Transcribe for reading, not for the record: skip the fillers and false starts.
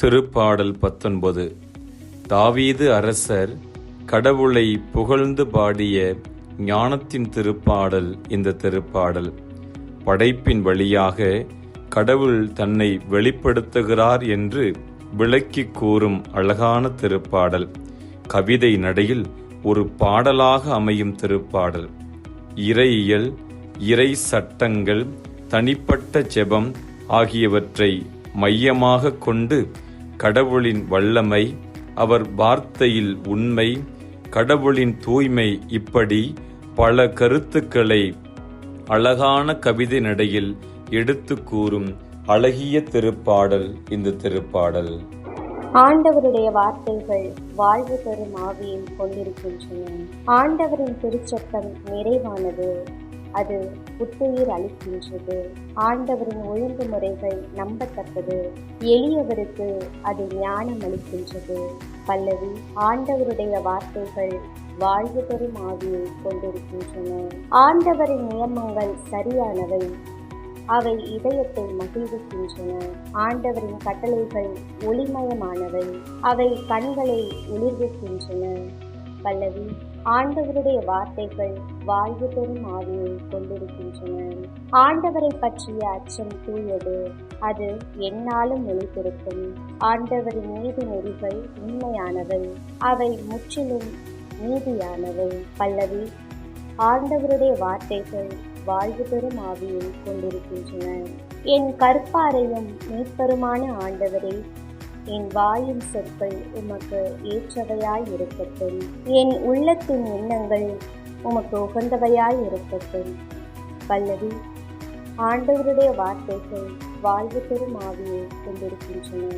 திருப்பாடல் 19. தாவீது அரசர் கடவுளை புகழ்ந்து பாடிய ஞானத்தின் திருப்பாடல். இந்த திருப்பாடல் படைப்பின் வழியாக கடவுள் தன்னை வெளிப்படுத்துகிறார் என்று விளக்கிக் கூறும் அழகான திருப்பாடல். கவிதை நடையில் ஒரு பாடலாக அமையும் திருப்பாடல். இறையியல், இறை சட்டங்கள், தனிப்பட்ட ஜெபம் ஆகியவற்றை மையமாக கொண்டு கடவுளின் வல்லமை, அவர் வார்த்தையில் உண்மை, கடவுளின் தூய்மை, இப்படி பல கருத்துக்களை அழகான கவிதை நடையில் எடுத்து கூறும் அழகிய திருப்பாடல் இந்த திருப்பாடல். ஆண்டவருடைய வார்த்தைகள் வாழ்வு தரும் ஆவியை கொண்டிருக்கின்றன. ஆண்டவரின் திருச்சட்டம் நிறைவானது, அது புத்துயிர் அளிக்கின்றது. ஆண்டவரின் ஒழுங்குமுறைகள் நம்பத்தக்கது, எளியவருக்கு அது ஞானம் அளிக்கின்றது. பல்லவி. ஆண்டவருடைய வார்த்தைகள் வாழ்வு தரும் ஆவியை கொண்டிருக்கின்றன. ஆண்டவரின் நியமங்கள் சரியானவை, அவை இதயத்தை மகிழ்விக்கின்றன. ஆண்டவரின் கட்டளைகள் ஒளிமயமானவை, அவை கண்களை ஒளிர்விக்கின்றன. பல்லவி. ஆண்டவருடைய வார்த்தைகள் வாழ்வு பெறும் ஆவியை கொண்டிருக்கின்றன. ஆண்டவரை பற்றிய அச்சம் தூயது, அது எந்நாளும் நிலைத்திருக்கும். ஆண்டவரின் நீதி நெறிகள் உண்மையானவை, அவை முற்றிலும் நீதியானவை. பல்லவி. ஆண்டவருடைய வார்த்தைகள் வாழ்வு பெறும் ஆவியை கொண்டிருக்கின்றன. என் கற்பாரையும் மீட்பருமான ஆண்டவரே, என் வாயின் சொற்கள் உமக்கு ஏற்றவையாய் இருக்கட்டும். என் உள்ளத்தின் எண்ணங்கள் உமக்கு உகந்தவையாய் இருக்கட்டும். பல்லவி. ஆண்டவருடைய வார்த்தைகள் வாழ்வு பெறும் ஆவியை கொண்டிருக்கின்றன.